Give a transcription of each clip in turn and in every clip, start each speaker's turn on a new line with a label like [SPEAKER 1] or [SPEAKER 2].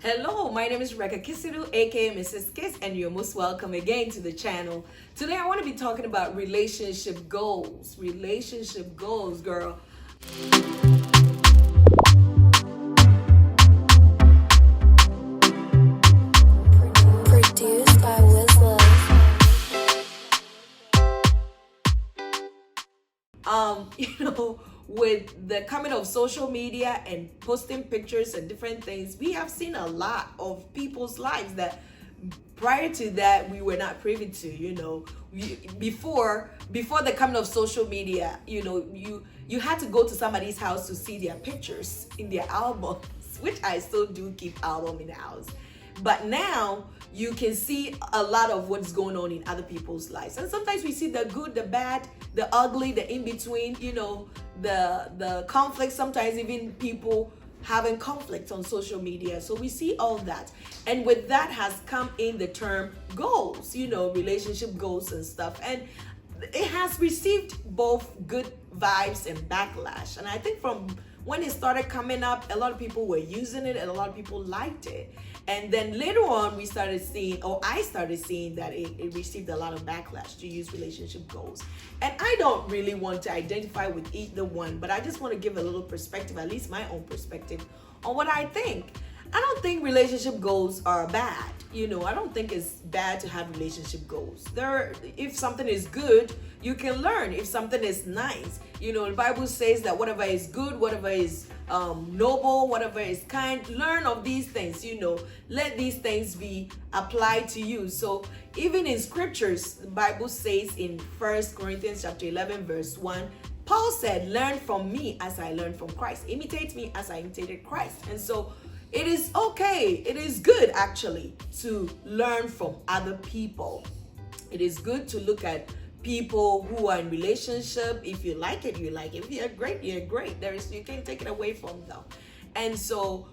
[SPEAKER 1] Hello, my name is Rebecca Kisidu, aka Mrs. Kiss, and you're most welcome again to the channel. Today I want to be talking about relationship goals. Relationship goals, girl.
[SPEAKER 2] Produced by Wizlove.
[SPEAKER 1] With the coming of social media and posting pictures and different things, we have seen a lot of people's lives that prior to that we were not privy to. Before the coming of social media, you had to go to somebody's house to see their pictures in their albums, which I still do keep album in the house. But now you can see a lot of what's going on in other people's lives. And sometimes we see the good, the bad, the ugly, the in-between, the conflict, sometimes even people having conflicts on social media. So we see all that. And with that has come in the term goals, relationship goals and stuff. And it has received both good vibes and backlash. And I think from when it started coming up, a lot of people were using it and a lot of people liked it. And then later on, I started seeing that it received a lot of backlash to use relationship goals. And I don't really want to identify with either one, but I just want to give a little perspective, at least my own perspective, on what I think. I don't think relationship goals are bad. I don't think it's bad to have relationship goals. If something is good, you can learn. If something is nice, the Bible says that whatever is good, whatever is noble, whatever is kind, learn of these things. Let these things be applied to you. So even in scriptures, the Bible says in 1 Corinthians chapter 11, verse 1, Paul said, "Learn from me as I learned from Christ. Imitate me as I imitated Christ." And so it is okay. It is good actually to learn from other people. It is good to look at people who are in relationship. If you like it, you like it. If you're great, you're great. You can't take it away from them. And so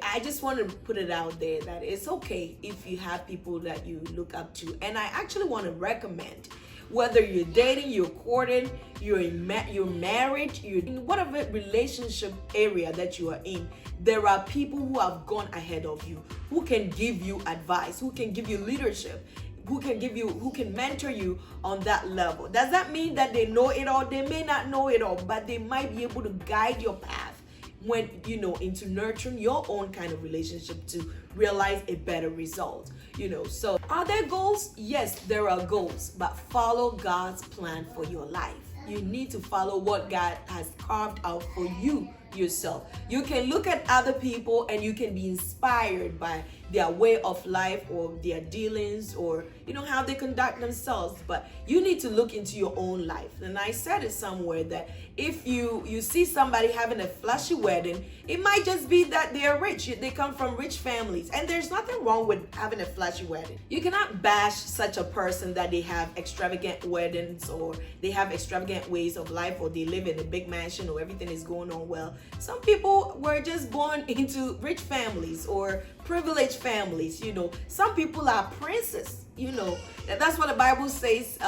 [SPEAKER 1] I just want to put it out there that it's okay if you have people that you look up to. And I actually want to recommend, whether you're dating, you're courting, you're married, you're in whatever relationship area that you are in, there are people who have gone ahead of you, who can give you advice, who can give you leadership, who can mentor you on that level. Does that mean that they know it all? They may not know it all, but they might be able to guide your path when, into nurturing your own kind of relationship to realize a better result. So are there goals? Yes, there are goals, but follow God's plan for your life. You need to follow what God has carved out for you yourself. You can look at other people and you can be inspired by their way of life or their dealings or how they conduct themselves, but you need to look into your own life. And I said it somewhere that if you see somebody having a flashy wedding, it might just be that they're rich. They come from rich families, and there's nothing wrong with having a flashy wedding. You cannot bash such a person that they have extravagant weddings or they have extravagant ways of life or they live in a big mansion or everything is going on well. Some people were just born into rich families or privileged families. Some people are princes. That's what the Bible says,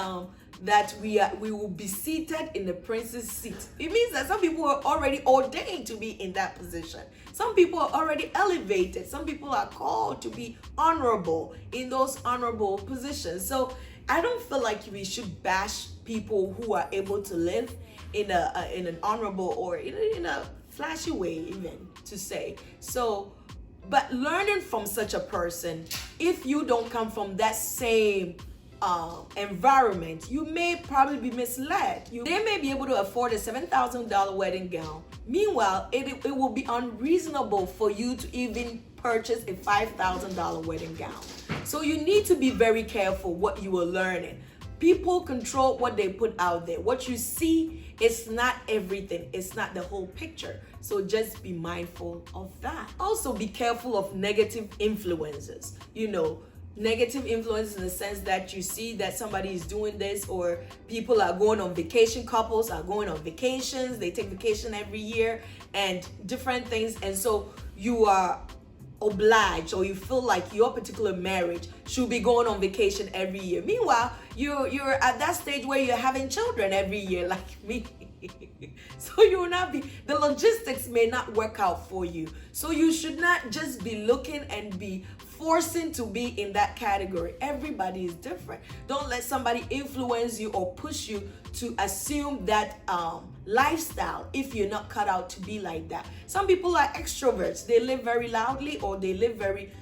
[SPEAKER 1] that we will be seated in the prince's seat. It means that some people are already ordained to be in that position. Some people are already elevated. Some people are called to be honorable in those honorable positions. So I don't feel like we should bash people who are able to live in an honorable or in a flashy way, even to say. So, but learning from such a person, if you don't come from that same environment, you may probably be misled. They may be able to afford a $7,000 wedding gown. Meanwhile, it will be unreasonable for you to even purchase a $5,000 wedding gown. So you need to be very careful what you are learning. People control what they put out there. What you see is not everything. It's not the whole picture. So just be mindful of that. Also be careful of negative influences. Negative influence in the sense that you see that somebody is doing this, or people are going on vacation, couples are going on vacations, they take vacation every year and different things, and so you are obliged or you feel like your particular marriage should be going on vacation every year. Meanwhile, you're at that stage where you're having children every year, like me. So you will not be, the logistics may not work out for you. So you should not just be looking and be forcing to be in that category. Everybody is different. Don't let somebody influence you or push you to assume that lifestyle if you're not cut out to be like that. Some people are extroverts. They live very loudly, or they live very,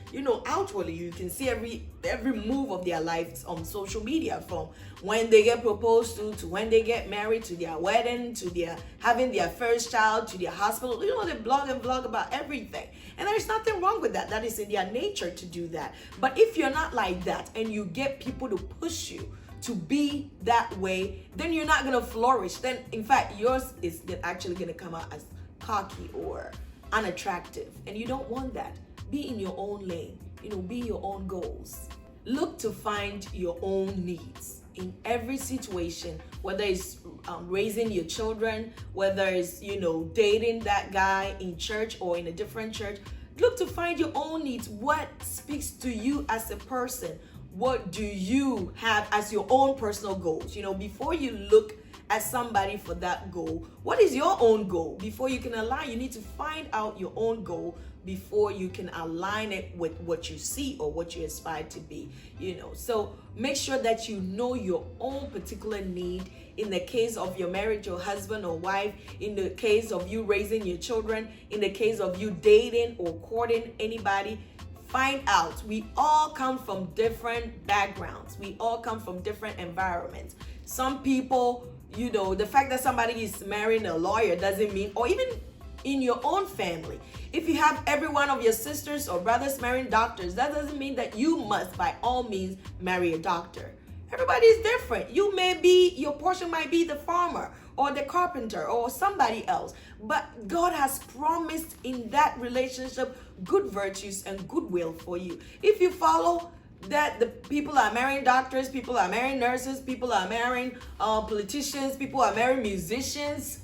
[SPEAKER 1] outwardly. You can see every move of their lives on social media, from when they get proposed to when they get married, to their wedding, to their having their first child, to their hospital. They blog and vlog about everything. And there's nothing wrong with that. That is in their nature to do that. But if you're not like that and you get people to push you to be that way, then you're not going to flourish. Then, in fact, yours is actually going to come out as cocky or unattractive. And you don't want that. Be in your own lane. Be your own goals. Look to find your own needs in every situation, whether it's raising your children, whether it's, dating that guy in church or in a different church. Look to find your own needs. What speaks to you as a person? What do you have as your own personal goals? Before you look at somebody for that goal, what is your own goal? Before you can align, you need to find out your own goal before you can align it with what you see or what you aspire to be. So make sure that you know your own particular need. In the case of your marriage, your husband or wife, in the case of you raising your children, in the case of you dating or courting anybody, find out. We all come from different backgrounds. We all come from different environments. Some people, the fact that somebody is marrying a lawyer doesn't mean, or even in your own family, if you have every one of your sisters or brothers marrying doctors, that doesn't mean that you must by all means marry a doctor. Everybody is different. Your portion might be the farmer or the carpenter or somebody else. But God has promised in that relationship good virtues and goodwill for you. If you follow that, the people are marrying doctors, people are marrying nurses, people are marrying politicians, people are marrying musicians,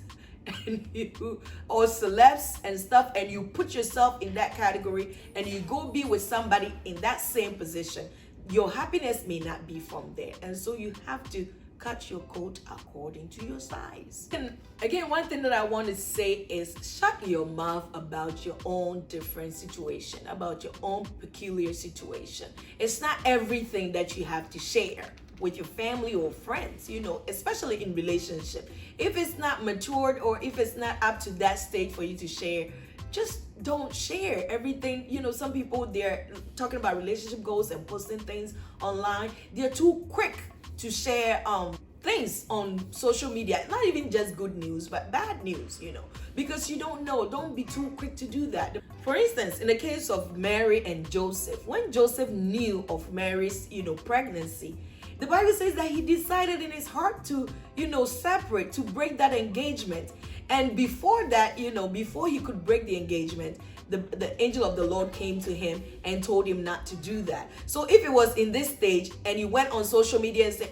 [SPEAKER 1] or celebs and stuff, and you put yourself in that category and you go be with somebody in that same position, your happiness may not be from there. And so you have to cut your coat according to your size. And again, one thing that I want to say is shut your mouth about your own different situation, about your own peculiar situation. It's not everything that you have to share with your family or friends, especially in relationship. If it's not matured or if it's not up to that stage for you to share, just don't share everything. Some people, they're talking about relationship goals and posting things online. They're too quick to share things on social media, not even just good news, but bad news, because you don't know. Don't be too quick to do that. For instance, in the case of Mary and Joseph, when Joseph knew of Mary's, pregnancy, the Bible says that he decided in his heart to, separate, to break that engagement. And before that, before he could break the engagement, the angel of the Lord came to him and told him not to do that. So if it was in this stage and he went on social media and said,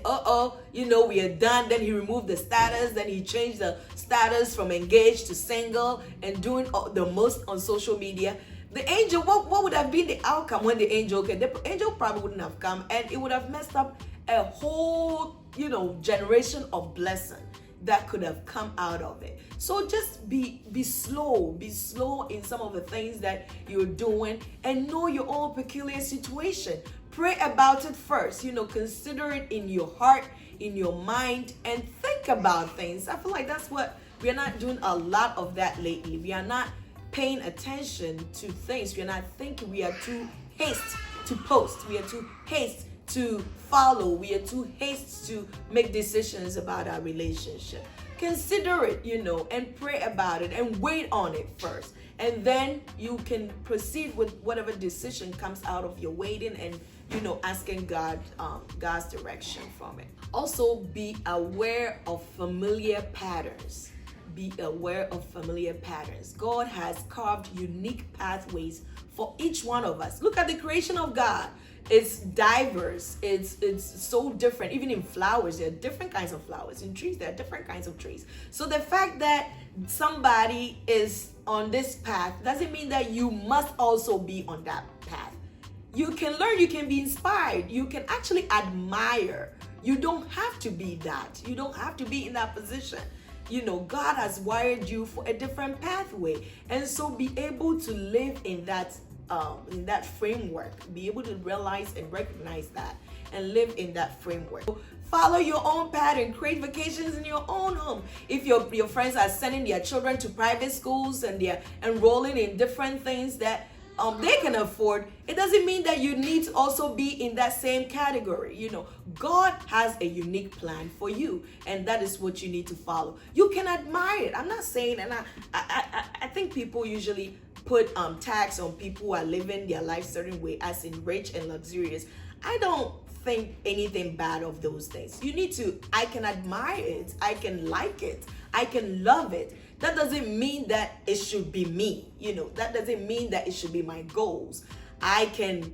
[SPEAKER 1] we are done, then he removed the status, then he changed the status from engaged to single and doing the most on social media, the angel, what would have been the outcome when the angel came? The angel probably wouldn't have come, and it would have messed up a whole, generation of blessing that could have come out of it. So just be slow in some of the things that you're doing, and know your own peculiar situation. Pray about it first, consider it in your heart, in your mind, and think about things. I feel like that's what we are not doing a lot of that lately. We are not paying attention to things. We are not thinking. We are too hasty to post. We are too hasty to follow. We are too hasty to make decisions about our relationship. Consider it, and pray about it and wait on it first. And then you can proceed with whatever decision comes out of your waiting and, asking God's direction from it. Also, be aware of familiar patterns. Be aware of familiar patterns. God has carved unique pathways for each one of us. Look at the creation of God. It's diverse. It's so different. Even in flowers, there are different kinds of flowers. In trees, there are different kinds of trees. So the fact that somebody is on this path doesn't mean that you must also be on that path. You can learn, you can be inspired, you can actually admire. You don't have to be that. You don't have to be in that position. God has wired you for a different pathway. And so be able to live in that framework, be able to realize and recognize that and live in that framework. Follow your own pattern, create vacations in your own home. If your friends are sending their children to private schools and they're enrolling in different things that they can afford, it doesn't mean that you need to also be in that same category. God has a unique plan for you, and that is what you need to follow. You can admire it. I'm not saying, and I think people usually put tags on people who are living their life certain way, as in rich and luxurious. I don't think anything bad of those things. I can admire it, I can like it, I can love it. That doesn't mean that it should be me. That doesn't mean that it should be my goals. I can,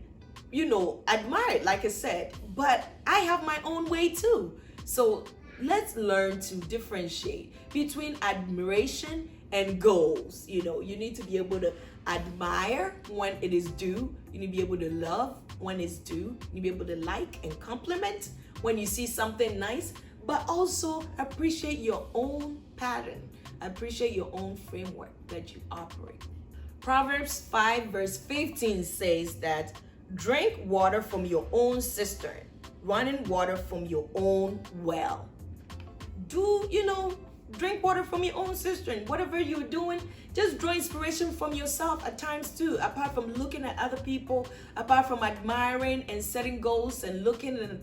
[SPEAKER 1] admire it, like I said, but I have my own way too. So let's learn to differentiate between admiration and goals. You need to be able to admire when it is due. You need to be able to love when it's due. You need to be able to like and compliment when you see something nice, but also appreciate your own pattern. Appreciate your own framework that you operate. Proverbs 5 verse 15 says that drink water from your own cistern, running water from your own well. Drink water from your own cistern. Whatever you're doing, just draw inspiration from yourself at times too. Apart from looking at other people, apart from admiring and setting goals and looking and,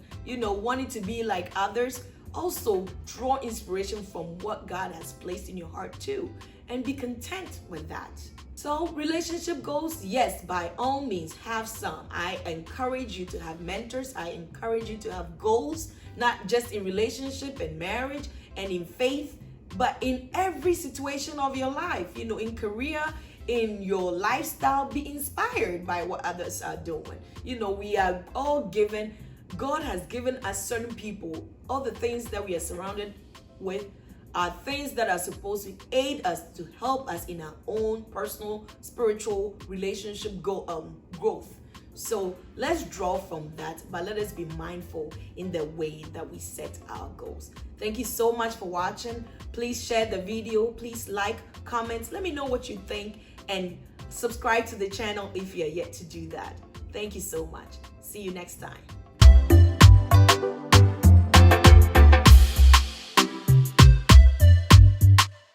[SPEAKER 1] wanting to be like others, also draw inspiration from what God has placed in your heart too, and be content with that. So relationship goals, yes, by all means, have some. I encourage you to have mentors. I encourage you to have goals, not just in relationship and marriage and in faith, but in every situation of your life, in career, in your lifestyle. Be inspired by what others are doing. We are all given, God has given us certain people. All the things that we are surrounded with are things that are supposed to aid us, to help us in our own personal, spiritual relationship growth. So let's draw from that, but let us be mindful in the way that we set our goals. Thank you so much for watching. Please share the video. Please like, comment. Let me know what you think, and subscribe to the channel if you're yet to do that. Thank you so much. See you next time.